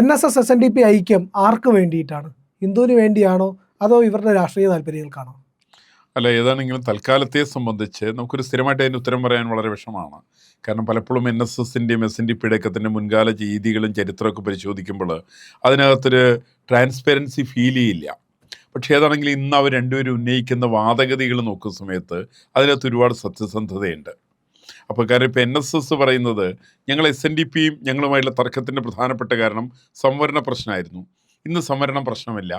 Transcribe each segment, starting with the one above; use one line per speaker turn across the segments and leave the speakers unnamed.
NSS-SNDP ഐക്യം ആർക്ക് വേണ്ടിയിട്ടാണ്? ഹിന്ദുവിന് വേണ്ടിയാണോ അതോ ഇവരുടെ രാഷ്ട്രീയ താല്പര്യങ്ങൾക്കാണോ?
അല്ല, ഏതാണെങ്കിലും തൽക്കാലത്തെ സംബന്ധിച്ച് നമുക്കൊരു സ്ഥിരമായിട്ട് അതിന് ഉത്തരം പറയാൻ വളരെ വിഷമമാണ്. കാരണം പലപ്പോഴും NSSൻ്റെയും SNDPയുടെ ഒക്കെ തന്നെ മുൻകാല രീതികളും ചരിത്രമൊക്കെ പരിശോധിക്കുമ്പോൾ അതിനകത്തൊരു ട്രാൻസ്പെറൻസി ഫീൽ ചെയ്യില്ല. പക്ഷേ ഏതാണെങ്കിലും ഇന്ന് അവർ രണ്ടുപേരും ഉന്നയിക്കുന്ന വാദഗതികൾ നോക്കുന്ന സമയത്ത് അതിനകത്ത് ഒരുപാട് സത്യസന്ധതയുണ്ട്. അപ്പോൾ കാരണം ഇപ്പോൾ NSS പറയുന്നത് ഞങ്ങൾ SNDPയും ഞങ്ങളുമായിട്ടുള്ള തർക്കത്തിൻ്റെ പ്രധാനപ്പെട്ട കാരണം സംവരണ പ്രശ്നമായിരുന്നു. ഇന്ന് സംവരണം പ്രശ്നമില്ല.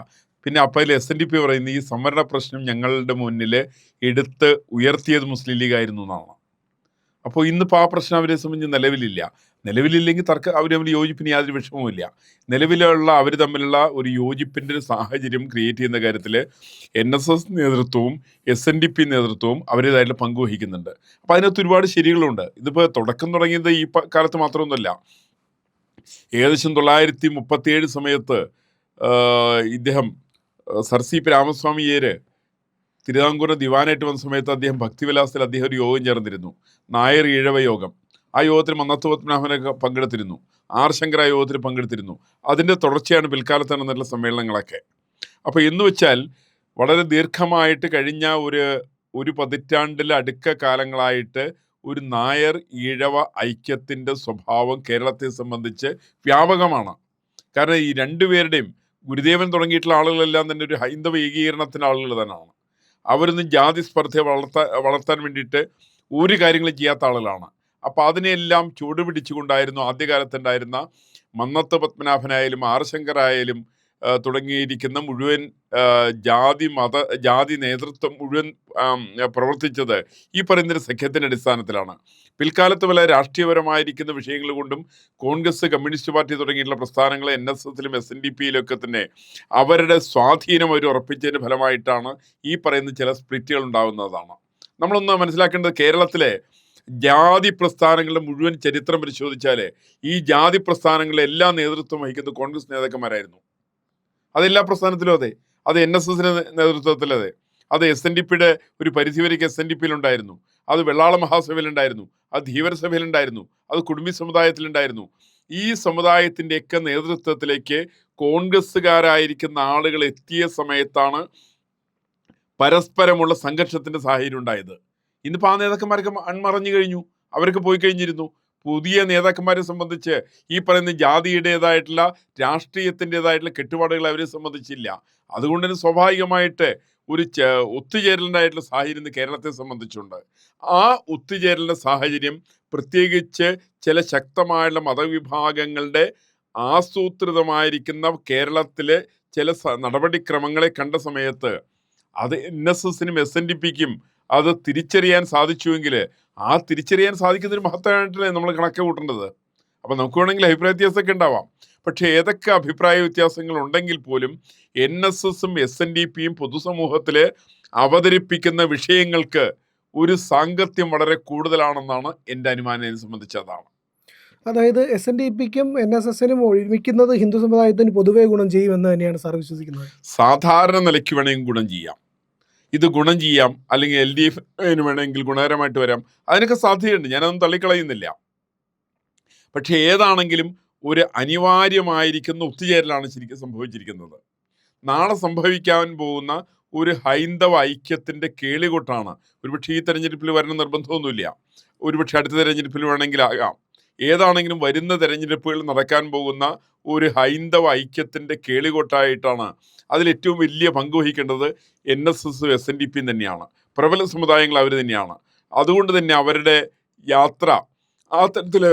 പിന്നെ അപ്പോൾ അതിൽ SNDP പറയുന്നത് ഈ സംവരണ പ്രശ്നം ഞങ്ങളുടെ മുന്നിൽ എടുത്ത് ഉയർത്തിയത് മുസ്ലിം ലീഗ് ആയിരുന്നു എന്നാണ്. അപ്പോൾ ഇന്നിപ്പോൾ ആ പ്രശ്നം അവരെ സംബന്ധിച്ച് നിലവിലില്ലെങ്കിൽ അവർ തമ്മിൽ യോജിപ്പിന് യാതൊരു വിഷമവുമില്ല. നിലവിലുള്ള അവർ തമ്മിലുള്ള ഒരു യോജിപ്പിൻ്റെ ഒരു സാഹചര്യം ക്രിയേറ്റ് ചെയ്യുന്ന കാര്യത്തിൽ NSS നേതൃത്വവും SNDP നേതൃത്വവും അവരുടേതായിട്ടുള്ള പങ്കുവഹിക്കുന്നുണ്ട്. അപ്പോൾ അതിനകത്ത് ഒരുപാട് ശരികളുണ്ട്. ഇതിപ്പോൾ തുടക്കം തുടങ്ങിയത് ഈ കാലത്ത് മാത്രമൊന്നുമല്ല. ഏകദേശം 937 സമയത്ത് ഇദ്ദേഹം സർ CP രാമസ്വാമിയേര് തിരുവിതാംകൂർ ദിവാനായിട്ട് വന്ന സമയത്ത് അദ്ദേഹം ഭക്തിവിലാസത്തിൽ അദ്ദേഹം ഒരു യോഗം ചേർന്നിരുന്നു, നായർ ഈഴവ യോഗം. ആ യോഗത്തിൽ മന്നത്ത് പത്മനാഭനൊക്കെ പങ്കെടുത്തിരുന്നു, ആർ ശങ്കർ ആ യോഗത്തിൽ പങ്കെടുത്തിരുന്നു. അതിൻ്റെ തുടർച്ചയാണ് പിൽക്കാലത്ത് നടന്നിട്ടുള്ള സമ്മേളനങ്ങളൊക്കെ. അപ്പോൾ എന്ന് വെച്ചാൽ വളരെ ദീർഘമായിട്ട് കഴിഞ്ഞ ഒരു പതിറ്റാണ്ടിൽ അടുക്ക കാലങ്ങളായിട്ട് ഒരു നായർ ഈഴവ ഐക്യത്തിൻ്റെ സ്വഭാവം കേരളത്തെ സംബന്ധിച്ച് വ്യാപകമാണ്. കാരണം ഈ രണ്ടുപേരുടെയും ഗുരുദേവൻ തുടങ്ങിയിട്ടുള്ള ആളുകളെല്ലാം തന്നെ ഒരു ഹൈന്ദവ ഏകീകരണത്തിൻ്റെ ആളുകൾ തന്നെയാണ്. അവരൊന്നും ജാതി സ്പർദ്ധയെ വളർത്താൻ വേണ്ടിയിട്ട് ഒരു കാര്യങ്ങളും ചെയ്യാത്ത ആളുകളാണ്. അപ്പോൾ അതിനെല്ലാം ചുവടുപിടിച്ചുകൊണ്ടായിരുന്നു ആദ്യകാലത്തുണ്ടായിരുന്ന മന്നത്ത് പത്മനാഭനായാലും ആർ ശങ്കറായാലും തുടങ്ങിയിരിക്കുന്ന മുഴുവൻ ജാതി നേതൃത്വം മുഴുവൻ പ്രവർത്തിച്ചത് ഈ പറയുന്നൊരു സഖ്യത്തിൻ്റെ അടിസ്ഥാനത്തിലാണ്. പിൽക്കാലത്ത് പല രാഷ്ട്രീയപരമായിരിക്കുന്ന വിഷയങ്ങൾ കൊണ്ടും കോൺഗ്രസ്, കമ്മ്യൂണിസ്റ്റ് പാർട്ടി തുടങ്ങിയിട്ടുള്ള പ്രസ്ഥാനങ്ങൾ NSSലും SNDPയിലൊക്കെ തന്നെ അവരുടെ സ്വാധീനം അവർ ഉറപ്പിച്ചതിൻ്റെ ഫലമായിട്ടാണ് ഈ പറയുന്ന ചില സ്പ്ലിറ്റുകൾ ഉണ്ടാകുന്നതാണ്. നമ്മളൊന്ന് മനസ്സിലാക്കേണ്ടത്, കേരളത്തിലെ ജാതി പ്രസ്ഥാനങ്ങളുടെ മുഴുവൻ ചരിത്രം പരിശോധിച്ചാൽ ഈ ജാതി പ്രസ്ഥാനങ്ങളിലെ എല്ലാ നേതൃത്വം വഹിക്കുന്നത് കോൺഗ്രസ് നേതാക്കന്മാരായിരുന്നു. അതെല്ലാ പ്രസ്ഥാനത്തിലും അതെ, അത് NSSൻ്റെ നേതൃത്വത്തിലതെ, അത് SNDPയുടെ ഒരു പരിധിവരയ്ക്ക് SNDPയിലുണ്ടായിരുന്നു, അത് വെള്ളാള മഹാസഭയിലുണ്ടായിരുന്നു, അത് ധീവരസഭയിലുണ്ടായിരുന്നു, അത് കുടുംബി സമുദായത്തിലുണ്ടായിരുന്നു. ഈ സമുദായത്തിൻ്റെയൊക്കെ നേതൃത്വത്തിലേക്ക് കോൺഗ്രസ്സുകാരായിരിക്കുന്ന ആളുകൾ എത്തിയ സമയത്താണ് പരസ്പരമുള്ള സംഘർഷത്തിൻ്റെ സാഹചര്യം ഉണ്ടായത്. ഇന്നിപ്പോൾ ആ നേതാക്കന്മാരൊക്കെ അൺമറഞ്ഞു കഴിഞ്ഞു, അവരൊക്കെ പോയി കഴിഞ്ഞിരുന്നു. പുതിയ നേതാക്കന്മാരെ സംബന്ധിച്ച് ഈ പറയുന്ന ജാതിയുടേതായിട്ടുള്ള രാഷ്ട്രീയത്തിൻ്റെതായിട്ടുള്ള കെട്ടുപാടുകൾ അവരെ സംബന്ധിച്ചില്ല. അതുകൊണ്ട് തന്നെ സ്വാഭാവികമായിട്ട് ഒരു ഒത്തുചേരലിൻ്റെതായിട്ടുള്ള സാഹചര്യം കേരളത്തെ സംബന്ധിച്ചുണ്ട്. ആ ഒത്തുചേരലിൻ്റെ സാഹചര്യം പ്രത്യേകിച്ച് ചില ശക്തമായുള്ള മതവിഭാഗങ്ങളുടെ ആസൂത്രിതമായിരിക്കുന്ന കേരളത്തിലെ ചില നടപടിക്രമങ്ങളെ കണ്ട സമയത്ത് അത് NSSനും SNDPക്കും അത് തിരിച്ചറിയാൻ സാധിച്ചുവെങ്കിൽ ആ തിരിച്ചറിയാൻ സാധിക്കുന്നൊരു മഹത്തായിട്ടല്ലേ നമ്മൾ കണക്ക് കൂട്ടേണ്ടത്. അപ്പം നമുക്ക് വേണമെങ്കിൽ അഭിപ്രായ വ്യത്യാസമൊക്കെ ഉണ്ടാവാം. പക്ഷേ ഏതൊക്കെ അഭിപ്രായ വ്യത്യാസങ്ങൾ ഉണ്ടെങ്കിൽ പോലും NSSും SNDPയും പൊതുസമൂഹത്തിൽ അവതരിപ്പിക്കുന്ന വിഷയങ്ങൾക്ക് ഒരു സാങ്കത്യം വളരെ കൂടുതലാണെന്നാണ് എൻ്റെ അനുമാനം. എന്നെ സംബന്ധിച്ചതാണ്.
അതായത് SNDPക്കും NSSനും ഒരുമിക്കുന്നത് ഹിന്ദു സമുദായത്തിന് പൊതുവെ ഗുണം ചെയ്യുമെന്ന് തന്നെയാണ് സാർ വിശ്വസിക്കുന്നത്?
സാധാരണ നിലയ്ക്ക് വേണമെങ്കിൽ ഗുണം ചെയ്യാം, ഇത് ഗുണം ചെയ്യാം, അല്ലെങ്കിൽ LDFന് വേണമെങ്കിൽ ഗുണകരമായിട്ട് വരാം, അതിനൊക്കെ സാധ്യതയുണ്ട്, ഞാനതൊന്നും തള്ളിക്കളയുന്നില്ല. പക്ഷേ ഏതാണെങ്കിലും ഒരു അനിവാര്യമായിരിക്കുന്ന ഒത്തുചേരലാണ് ശരിക്കും സംഭവിച്ചിരിക്കുന്നത്. നാളെ സംഭവിക്കാൻ പോകുന്ന ഒരു ഹൈന്ദവ ഐക്യത്തിൻ്റെ കേളികൊട്ടാണ്. ഒരുപക്ഷെ ഈ തെരഞ്ഞെടുപ്പിൽ വരണം നിർബന്ധമൊന്നുമില്ല, ഒരുപക്ഷെ അടുത്ത തെരഞ്ഞെടുപ്പിൽ വേണമെങ്കിൽ ആകാം. ഏതാണെങ്കിലും വരുന്ന തെരഞ്ഞെടുപ്പുകൾ നടക്കാൻ പോകുന്ന ഒരു ഹൈന്ദവ ഐക്യത്തിൻ്റെ കേളികൊട്ടായിട്ടാണ്. അതിലേറ്റവും വലിയ പങ്ക് വഹിക്കേണ്ടത് NSSും SNDPയും തന്നെയാണ്. പ്രബല സമുദായങ്ങൾ അവർ തന്നെയാണ്. അതുകൊണ്ട് തന്നെ അവരുടെ യാത്ര ആ തരത്തിൽ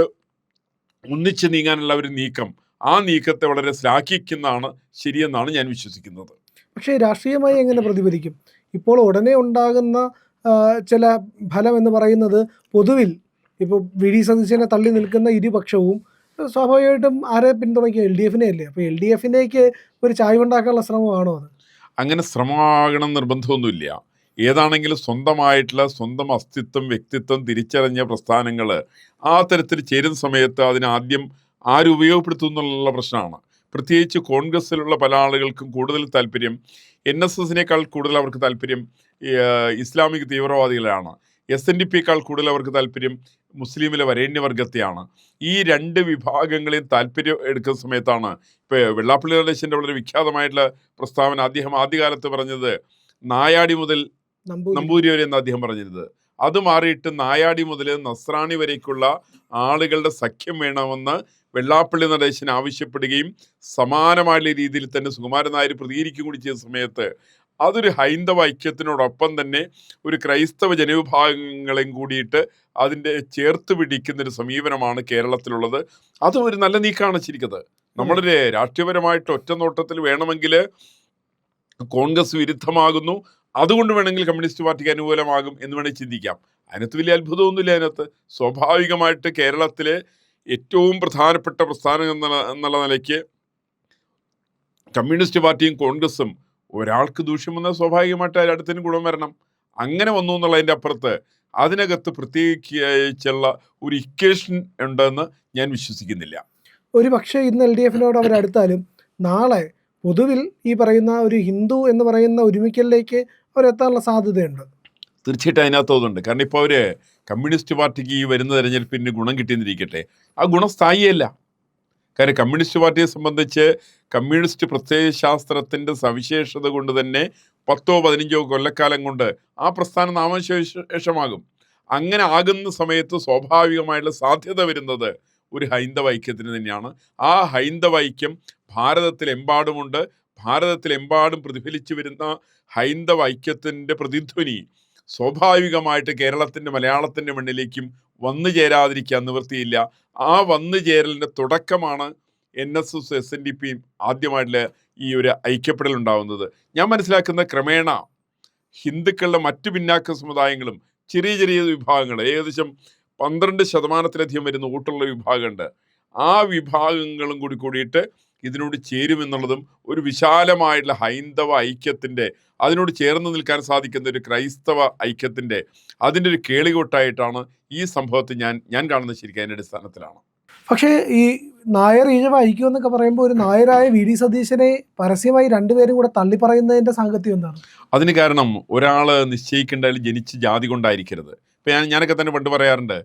ഒന്നിച്ച് നീങ്ങാനുള്ള ഒരു നീക്കം, ആ നീക്കത്തെ വളരെ ശ്ലാഘിക്കുന്നതാണ് ശരിയെന്നാണ് ഞാൻ വിശ്വസിക്കുന്നത്.
പക്ഷേ രാഷ്ട്രീയമായി എങ്ങനെ പ്രതിഫലിക്കും? ഇപ്പോൾ ഉടനെ ഉണ്ടാകുന്ന ചില ഫലം എന്ന് പറയുന്നത് പൊതുവിൽ ഇപ്പോൾ VD സതീശനെ തള്ളി നിൽക്കുന്ന ഇരുപക്ഷവും സ്വാഭാവികമായിട്ടും ആരെ പിന്തുണയ്ക്കും? LDFനെ അല്ലേ? അപ്പോൾ LDFിലേക്ക് ഒരു ചായ്വുണ്ടാക്കാനുള്ള ശ്രമമാണോ അത്?
അങ്ങനെ ശ്രമമാകണം നിർബന്ധമൊന്നുമില്ല. ഏതാണെങ്കിലും സ്വന്തം അസ്തിത്വം, വ്യക്തിത്വം തിരിച്ചറിഞ്ഞ പ്രസ്ഥാനങ്ങൾ ആ തരത്തിൽ ചേരുന്ന സമയത്ത് അതിനാദ്യം ആരുപയോഗപ്പെടുത്തും എന്നുള്ള പ്രശ്നമാണ്. പ്രത്യേകിച്ച് കോൺഗ്രസ്സിലുള്ള പല ആളുകൾക്കും കൂടുതൽ താല്പര്യം NSSനേക്കാൾ കൂടുതൽ അവർക്ക് താല്പര്യം ഇസ്ലാമിക തീവ്രവാദികളാണ്. SNDPയേക്കാൾ കൂടുതൽ അവർക്ക് താല്പര്യം മുസ്ലിമിലെ വരേണ്യവർഗത്തെയാണ്. ഈ രണ്ട് വിഭാഗങ്ങളെയും താല്പര്യം എടുക്കുന്ന സമയത്താണ് ഇപ്പോൾ വെള്ളാപ്പള്ളി നടേശൻ്റെ വളരെ വിഖ്യാതമായിട്ടുള്ള പ്രസ്താവന അദ്ദേഹം ആദ്യകാലത്ത് പറഞ്ഞത് നായാടി മുതൽ നമ്പൂരി വരെ എന്ന് അദ്ദേഹം പറഞ്ഞിരുന്നത്. അത് മാറിയിട്ട് നായാടി മുതൽ നസ്രാണി വരേക്കുള്ള ആളുകളുടെ സഖ്യം വേണമെന്ന് വെള്ളാപ്പള്ളി നടേശൻ ആവശ്യപ്പെടുകയും സമാനമായുള്ള രീതിയിൽ തന്നെ സുകുമാരൻ നായർ പ്രതികരിക്കുകയും കൂടി ചെയ്ത സമയത്ത് അതൊരു ഹൈന്ദവ ഐക്യത്തിനോടൊപ്പം തന്നെ ഒരു ക്രൈസ്തവ ജനവിഭാഗങ്ങളെയും കൂടിയിട്ട് അതിൻ്റെ ചേർത്ത് പിടിക്കുന്നൊരു സമീപനമാണ് കേരളത്തിലുള്ളത്. അതും ഒരു നല്ല നീക്കമാണ് ശരിക്കത്. നമ്മളൊരു രാഷ്ട്രീയപരമായിട്ട് ഒറ്റ നോട്ടത്തിൽ വേണമെങ്കിൽ കോൺഗ്രസ് വിരുദ്ധമാകുന്നു, അതുകൊണ്ട് വേണമെങ്കിൽ കമ്മ്യൂണിസ്റ്റ് പാർട്ടിക്ക് അനുകൂലമാകും എന്ന് വേണമെങ്കിൽ ചിന്തിക്കാം. അതിനകത്ത് വലിയ അത്ഭുതമൊന്നുമില്ല. അതിനകത്ത് സ്വാഭാവികമായിട്ട് കേരളത്തിലെ ഏറ്റവും പ്രധാനപ്പെട്ട പ്രസ്ഥാനം എന്നുള്ള നിലയ്ക്ക് കമ്മ്യൂണിസ്റ്റ് പാർട്ടിയും കോൺഗ്രസും ഒരാൾക്ക് ദൂഷ്യം വന്നാൽ സ്വാഭാവികമായിട്ട് അടുത്തതിന് ഗുണം വരണം. അങ്ങനെ വന്നു എന്നുള്ളതിൻ്റെ അപ്പുറത്ത് അതിനകത്ത് പ്രത്യേകിച്ചുള്ള ഒരു ഇക്വേഷൻ ഉണ്ടെന്ന് ഞാൻ വിശ്വസിക്കുന്നില്ല.
ഒരു പക്ഷേ ഇന്ന് LDFനോട് അവരടുത്താലും നാളെ പൊതുവിൽ ഈ പറയുന്ന ഒരു ഹിന്ദു എന്ന് പറയുന്ന ഒരുമിക്കലിലേക്ക് അവരെത്താനുള്ള സാധ്യതയുണ്ട്.
തീർച്ചയായിട്ടും അതിനകത്ത് തോന്നുന്നുണ്ട്. കാരണം ഇപ്പോൾ അവർ കമ്മ്യൂണിസ്റ്റ് പാർട്ടിക്ക് ഈ വരുന്ന തെരഞ്ഞെടുപ്പിന് ഗുണം കിട്ടിയെന്നിരിക്കട്ടെ, ആ ഗുണം സ്ഥായിയല്ല. കാര്യം കമ്മ്യൂണിസ്റ്റ് പാർട്ടിയെ സംബന്ധിച്ച് കമ്മ്യൂണിസ്റ്റ് പ്രത്യയശാസ്ത്രത്തിൻ്റെ സവിശേഷത കൊണ്ട് തന്നെ 10-15 കൊല്ലക്കാലം കൊണ്ട് ആ പ്രസ്ഥാനം നാമശേഷമാകും. അങ്ങനെ ആകുന്ന സമയത്ത് സ്വാഭാവികമായിട്ടുള്ള സാധ്യത വരുന്നത് ഒരു ഹൈന്ദവ ഐക്യത്തിന് തന്നെയാണ്. ആ ഹൈന്ദവ ഐക്യം ഭാരതത്തിലെമ്പാടുമുണ്ട്. ഭാരതത്തിലെമ്പാടും പ്രതിഫലിച്ചു വരുന്ന ഹൈന്ദവ ഐക്യത്തിൻ്റെ പ്രതിധ്വനി സ്വാഭാവികമായിട്ട് കേരളത്തിൻ്റെ മലയാളത്തിൻ്റെ മണ്ണിലേക്കും വന്നു ചേരാതിരിക്കാൻ നിവൃത്തിയില്ല. ആ വന്നു ചേരലിൻ്റെ തുടക്കമാണ് NSS SNDP ആദ്യമായിട്ടുള്ള ഈ ഒരു ഐക്യപ്പെടൽ ഉണ്ടാകുന്നത്. ഞാൻ മനസ്സിലാക്കുന്ന ക്രമേണ ഹിന്ദുക്കളുടെ മറ്റു പിന്നാക്ക സമുദായങ്ങളും ചെറിയ ചെറിയ വിഭാഗങ്ങൾ ഏകദേശം 12% വരുന്ന വോട്ടുള്ള വിഭാഗമുണ്ട്. ആ വിഭാഗങ്ങളും കൂടിയിട്ട് ഇതിനോട് ചേരുമെന്നുള്ളതും ഒരു വിശാലമായിട്ടുള്ള ഹൈന്ദവ ഐക്യത്തിൻ്റെ, അതിനോട് ചേർന്ന് നിൽക്കാൻ സാധിക്കുന്ന ഒരു ക്രൈസ്തവ ഐക്യത്തിൻ്റെ അതിൻ്റെ ഒരു കേളികൊട്ടായിട്ടാണ് ഈ സംഭവത്തെ ഞാൻ കാണുന്നത്. ശരിക്കും അതിൻ്റെ അടിസ്ഥാനത്തിലാണ്.
പക്ഷേ ഈ നായർ ഈഴവ ഐക്യം എന്നൊക്കെ പറയുമ്പോൾ ഒരു നായരായ VD സതീശനെ പരസ്യമായി രണ്ടുപേരും കൂടെ തള്ളിപ്പറയുന്നതിൻ്റെ സാങ്കത്യം എന്താണ്? അതിന്
കാരണം ഒരാൾ നിശ്ചയിക്കേണ്ടതിൽ ജനിച്ച് ജാതി കൊണ്ടായിരിക്കരുത്. ഇപ്പം ഞാനൊക്കെ തന്നെ പണ്ട് പറയാറുണ്ട്,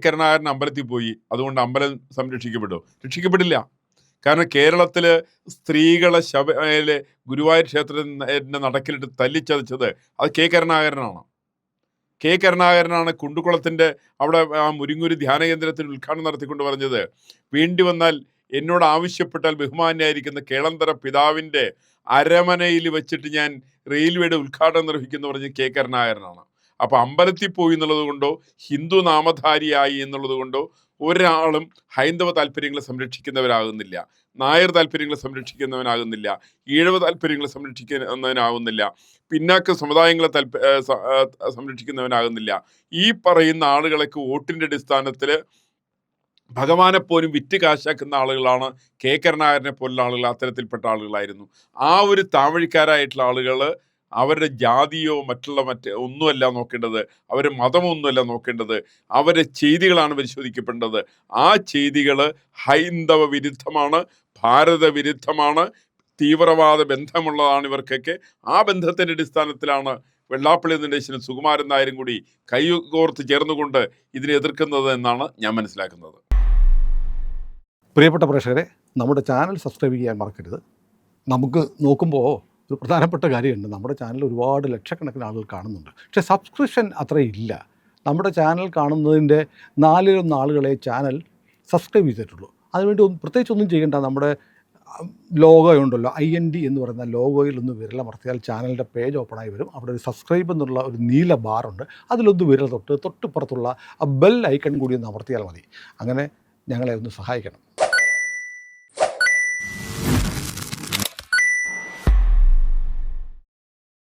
കരുണാകരൻ അമ്പലത്തിൽ പോയി അതുകൊണ്ട് അമ്പലം സംരക്ഷിക്കപ്പെടുമോ? രക്ഷിക്കപ്പെടില്ല. കാരണം കേരളത്തിൽ സ്ത്രീകളെ ഗുരുവായൂർ ക്ഷേത്രത്തിൻ്റെ നടക്കിലിട്ട് തല്ലിച്ചതച്ചത് അത് കരുണാകരനാണ്. കരുണാകരനാണ് കുണ്ടുകുളത്തിൻ്റെ അവിടെ ആ മുരിങ്ങൂര് ധ്യാന കേന്ദ്രത്തിന് ഉദ്ഘാടനം നടത്തിക്കൊണ്ട് പറഞ്ഞത്, വേണ്ടി വന്നാൽ എന്നോട് ആവശ്യപ്പെട്ടാൽ ബഹുമാന്യായിരിക്കുന്ന കേളന്തറ പിതാവിൻ്റെ അരമനയിൽ വെച്ചിട്ട് ഞാൻ റെയിൽവേയുടെ ഉദ്ഘാടനം നിർവഹിക്കുന്നു പറഞ്ഞ് കരുണാകരനാണ്. അപ്പോൾ അമ്പലത്തിൽ പോയി എന്നുള്ളത് കൊണ്ടോ ഹിന്ദു നാമധാരിയായി എന്നുള്ളത് കൊണ്ടോ ഒരാളും ഹൈന്ദവ താല്പര്യങ്ങളെ സംരക്ഷിക്കുന്നവരാകുന്നില്ല, നായർ താല്പര്യങ്ങളെ സംരക്ഷിക്കുന്നവനാകുന്നില്ല, ഈഴവ താല്പര്യങ്ങളെ സംരക്ഷിക്കുന്നവനാകുന്നില്ല, പിന്നാക്ക സമുദായങ്ങളെ സംരക്ഷിക്കുന്നവനാകുന്നില്ല. ഈ പറയുന്ന ആളുകളൊക്കെ വോട്ടിൻ്റെ അടിസ്ഥാനത്തിൽ ഭഗവാനെ പോലും വിറ്റ് കാശാക്കുന്ന ആളുകളാണ്. കരുണാകരനെ പോലുള്ള ആളുകൾ അത്തരത്തിൽപ്പെട്ട ആളുകളായിരുന്നു. ആ ഒരു താവഴിക്കാരായിട്ടുള്ള ആളുകൾ അവരുടെ ജാതിയോ ഒന്നുമല്ല നോക്കേണ്ടത്, അവരുടെ മതമൊന്നുമല്ല നോക്കേണ്ടത്, അവരുടെ ചെയ്തികളാണ് പരിശോധിക്കപ്പെടേണ്ടത്. ആ ചെയ്തികൾ ഹൈന്ദവ വിരുദ്ധമാണ്, ഭാരത വിരുദ്ധമാണ്, തീവ്രവാദ ബന്ധമുള്ളതാണ് ഇവർക്കൊക്കെ. ആ ബന്ധത്തിൻ്റെ അടിസ്ഥാനത്തിലാണ് വെള്ളാപ്പള്ളി നടേശനും സുകുമാരൻ നായരും കൂടി കൈകോർത്ത് ചേർന്നുകൊണ്ട് ഇതിനെ എതിർക്കുന്നത് എന്നാണ് ഞാൻ മനസ്സിലാക്കുന്നത്.
പ്രിയപ്പെട്ട പ്രേക്ഷകരെ, നമ്മുടെ ചാനൽ സബ്സ്ക്രൈബ് ചെയ്യാൻ മറക്കരുത്. നമുക്ക് നോക്കുമ്പോൾ ഒരു പ്രധാനപ്പെട്ട കാര്യമുണ്ട്, നമ്മുടെ ചാനൽ ഒരുപാട് ലക്ഷക്കണക്കിന് ആളുകൾ കാണുന്നുണ്ട്, പക്ഷേ സബ്സ്ക്രിപ്ഷൻ അത്രയില്ല. നമ്മുടെ ചാനൽ കാണുന്നതിൻ്റെ 4-1 ആളുകളെ ചാനൽ സബ്സ്ക്രൈബ് ചെയ്തിട്ടുള്ളൂ. അതിനുവേണ്ടി പ്രത്യേകിച്ചൊന്നും ചെയ്യേണ്ട. നമ്മുടെ ലോഗോ ഉണ്ടല്ലോ, IND എന്ന് പറയുന്ന ലോഗോയിൽ ഒന്ന് വിരലമർത്തിയാൽ ചാനലിൻ്റെ പേജ് ഓപ്പണായി വരും. അവിടെ ഒരു സബ്സ്ക്രൈബ് എന്നുള്ള ഒരു നീല ബാറുണ്ട്, അതിലൊന്ന് വിരൽ തൊട്ടിപ്പുറത്തുള്ള ആ ബെൽ ഐക്കൺ കൂടി ഒന്ന് അമർത്തിയാൽ മതി. അങ്ങനെ ഞങ്ങളെ ഒന്ന് സഹായിക്കണം.